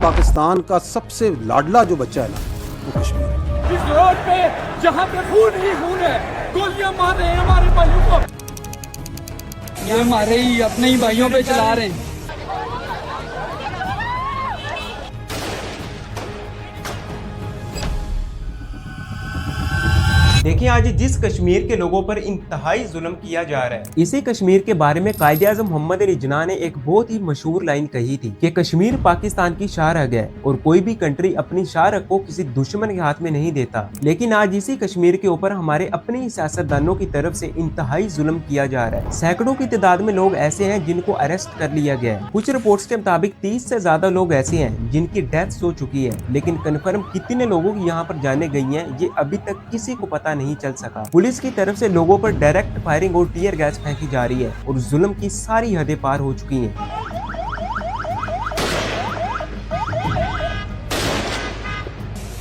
पाकिस्तान का सबसे लाडला जो बच्चा है ना वो कश्मीर है। इस रोड पे जहाँ पे खून ही खून है, गोलियां मार रहे हैं हमारे भाइयों को, ये हमारे ही अपने ही भाइयों पे चला रहे हैं। देखिए आज जिस कश्मीर के लोगों पर इंतहाई जुल्म किया जा रहा है, इसी कश्मीर के बारे में कायदे आज़म मोहम्मद अली जिन्ना ने एक बहुत ही मशहूर लाइन कही थी कि कश्मीर पाकिस्तान की शाहरग है और कोई भी कंट्री अपनी शाहरग को किसी दुश्मन के हाथ में नहीं देता। लेकिन आज इसी कश्मीर के ऊपर हमारे अपने ही सियासतदानों की तरफ से इंतहाई जुल्म किया जा रहा है। सैकड़ों की तादाद में लोग ऐसे हैं जिनको अरेस्ट कर लिया गया है। कुछ रिपोर्ट्स के मुताबिक 30 से ज्यादा लोग ऐसे हैं जिनकी डेथ हो चुकी है, लेकिन कन्फर्म कितने लोगों की यहाँ पर जाने गई हैं ये अभी तक किसी को पता नहीं चल सका। पुलिस की तरफ से लोगों पर डायरेक्ट फायरिंग और टीयर गैस फेंकी जा रही है और जुल्म की सारी हदें पार हो चुकी हैं।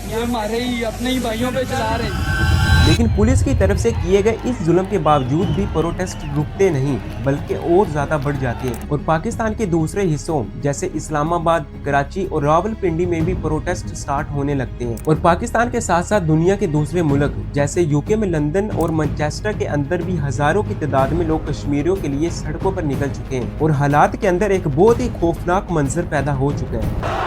ये हमारे ही अपने ही भाइयों पे चला रहे हैं। लेकिन पुलिस की तरफ से किए गए इस जुल्म के बावजूद भी प्रोटेस्ट रुकते नहीं बल्कि और ज्यादा बढ़ जाते हैं और पाकिस्तान के दूसरे हिस्सों जैसे इस्लामाबाद, कराची और रावलपिंडी में भी प्रोटेस्ट स्टार्ट होने लगते हैं। और पाकिस्तान के साथ साथ दुनिया के दूसरे मुल्क जैसे यूके में लंदन और मैनचेस्टर के अंदर भी हजारों की तादाद में लोग कश्मीरियों के लिए सड़कों पर निकल चुके हैं और हालात के अंदर एक बहुत ही खौफनाक मंजर पैदा हो चुका है।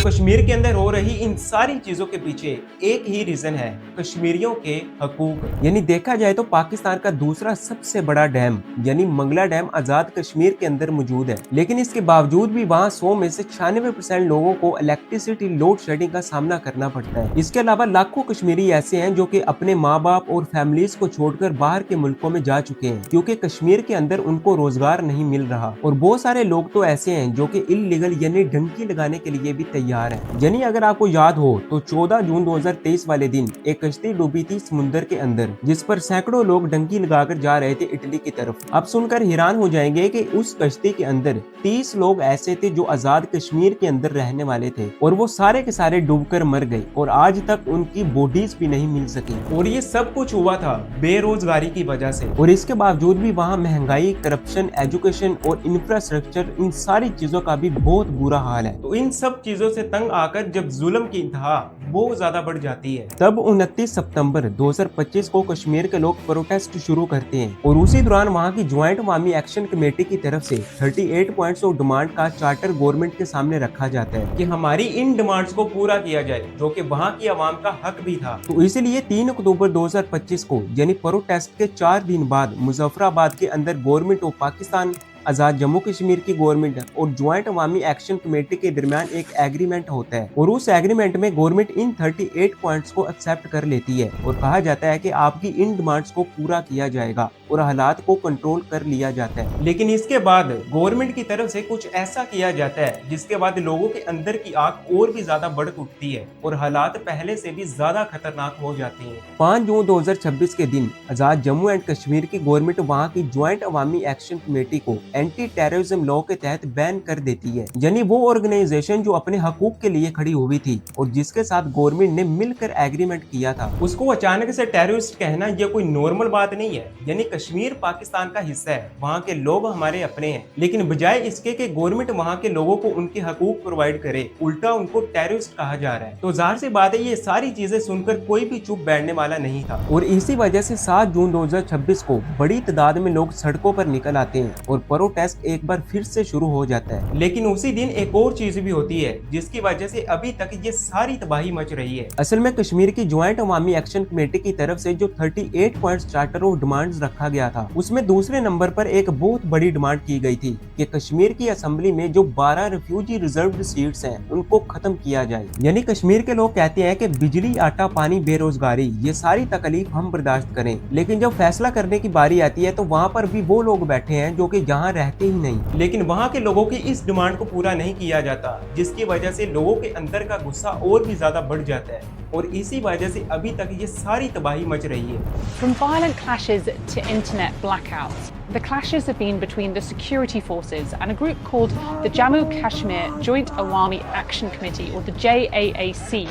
कश्मीर के अंदर हो रही इन सारी चीजों के पीछे एक ही रीजन है, कश्मीरियों के हकूक। यानी देखा जाए तो पाकिस्तान का दूसरा सबसे बड़ा डैम यानी मंगला डैम आजाद कश्मीर के अंदर मौजूद है, लेकिन इसके बावजूद भी वहाँ 100 में से 96% लोगों को इलेक्ट्रिसिटी लोड शेडिंग का सामना करना पड़ता है। इसके अलावा लाखों कश्मीरी ऐसे हैं जो कि अपने माँ बाप और फैमिलीज को छोड़कर बाहर के मुल्कों में जा चुके हैं क्योंकि कश्मीर के अंदर उनको रोजगार नहीं मिल रहा। और बहुत सारे लोग तो ऐसे हैं जो कि इल्लीगल यानी डंकी लगाने के लिए भी तैयार है। यानी अगर आपको याद हो तो 14 जून 2023 वाले दिन एक कश्ती डूबी थी समुद्र के अंदर जिस पर सैकड़ों लोग डंकी लगाकर जा रहे थे इटली की तरफ। आप सुनकर हैरान हो जाएंगे कि उस कश्ती के अंदर 30 लोग ऐसे थे जो आजाद कश्मीर के अंदर रहने वाले थे और वो सारे के सारे डूबकर मर गए और आज तक उनकी बॉडीज भी नहीं मिल सकी। और ये सब कुछ हुआ था बेरोजगारी की वजह से। और इसके बावजूद भी वहाँ महंगाई, करप्शन, एजुकेशन और इंफ्रास्ट्रक्चर इन सारी चीजों का भी बहुत बुरा हाल है। तो इन सब चीजों से तंग आकर जब जुल्म की इंतहा बहुत ज्यादा बढ़ जाती है तब 29 सितंबर 2025 को कश्मीर के लोग प्रोटेस्ट शुरू करते हैं और उसी दौरान वहाँ की ज्वाइंट अवामी एक्शन कमेटी की तरफ से 38 पॉइंट्स ऑफ डिमांड का चार्टर गवर्नमेंट के सामने रखा जाता है कि हमारी इन डिमांड्स को पूरा किया जाए जो कि वहाँ की आवाम का हक भी था। तो इसलिए 3 अक्टूबर 2025 को यानी प्रोटेस्ट के 4 दिन बाद मुजफ्फराबाद के अंदर गवर्नमेंट ऑफ पाकिस्तान, आजाद जम्मू कश्मीर की गवर्नमेंट और ज्वाइंट अवामी एक्शन कमेटी के दरमियान एक एग्रीमेंट होता है और उस एग्रीमेंट में गवर्नमेंट इन 38 पॉइंट्स को एक्सेप्ट कर लेती है और कहा जाता है कि आपकी इन डिमांड्स को पूरा किया जाएगा और हालात को कंट्रोल कर लिया जाता है। लेकिन इसके बाद गवर्नमेंट की तरफ से कुछ ऐसा किया जाता है जिसके बाद लोगों के अंदर की आग और भी ज्यादा बढ़ उठती है और हालात पहले से भी ज्यादा खतरनाक हो जाते हैं। 5 जून 2026 के दिन आजाद जम्मू एंड कश्मीर की गवर्नमेंट वहाँ की ज्वाइंट अवामी एक्शन कमेटी को एंटी टेररिज्म लॉ के तहत बैन कर देती है। यानी वो ऑर्गेनाइजेशन जो अपने हकूक के लिए खड़ी हुई थी और जिसके साथ गवर्नमेंट ने मिलकर एग्रीमेंट किया था, उसको अचानक से टेररिस्ट कहना ये कोई नॉर्मल बात नहीं है। यानी कश्मीर पाकिस्तान का हिस्सा है, वहाँ के लोग हमारे अपने हैं, लेकिन बजाय इसके कि गवर्नमेंट वहाँ के लोगों को उनके हकूक प्रोवाइड करे, उल्टा उनको टेररिस्ट कहा जा रहा है। तो जाहिर सी बात है ये सारी चीजें सुनकर कोई भी चुप बैठने वाला नहीं था और इसी वजह से 7 जून 2026 को बड़ी तादाद में लोग सड़कों पर निकल आते हैं और प्रोटेस्ट एक बार फिर से शुरू हो जाता है। लेकिन उसी दिन एक और चीज भी होती है जिसकी वजह से अभी तक ये सारी तबाही मच रही है। असल में कश्मीर की ज्वाइंट अवामी एक्शन कमेटी की तरफ से जो 38 पॉइंट्स चार्टर ऑफ डिमांड्स रखा गया था उसमें दूसरे नंबर पर एक बहुत बड़ी डिमांड की गई थी कि कश्मीर की असेंबली में जो 12 रिफ्यूजी रिजर्व्ड सीट्स हैं उनको खत्म किया जाए। यानी कश्मीर के लोग कहते हैं कि बिजली, आटा, पानी, बेरोजगारी ये सारी तकलीफ हम बर्दाश्त करें, लेकिन जब फैसला करने की बारी आती है तो वहाँ पर भी वो लोग बैठे हैं जो कि जहाँ रहते ही नहीं, लेकिन वहाँ के लोगों की इस डिमांड को पूरा नहीं किया जाता जिसकी वजह से लोगों के अंदर का गुस्सा और भी ज्यादा बढ़ जाता है और इसी वजह से अभी तक ये सारी तबाही मच रही है। From violent clashes to internet blackouts. The clashes have been between the security forces and a group called the Jammu Kashmir Joint Awami Action Committee, or the JAAC.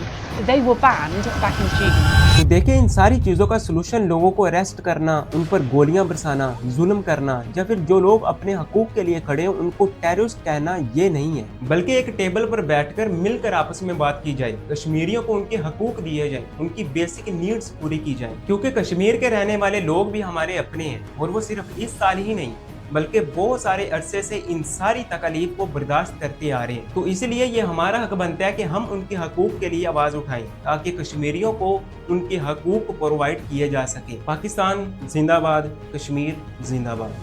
They were banned back in June. तो देखिए, इन सारी चीज़ों का solution लोगों को arrest करना, उन पर गोलियां बरसाना, जुल्म करना, या फिर जो लोग अपने हकूक के लिए खड़े हैं उनको टेररिस्ट कहना, ये नहीं है। बल्कि एक टेबल पर बैठकर मिलकर आपस में बात की जाए, कश्मीरियों को उनके हकूक दिए जाए, उनकी बेसिक नीड्स पूरी की जाए, क्योंकि कश्मीर के रहने वाले लोग भी हमारे अपने हैं, और वो सिर्फ इस साल ही नहीं बल्कि बहुत सारे अरसे से इन सारी तकलीफ को बर्दाश्त करते आ रहे हैं। तो इसलिए ये हमारा हक बनता है कि हम उनके हकूक के लिए आवाज़ उठाएं, ताकि कश्मीरियों को उनके हकूक प्रोवाइड किए जा सके। पाकिस्तान जिंदाबाद, कश्मीर जिंदाबाद।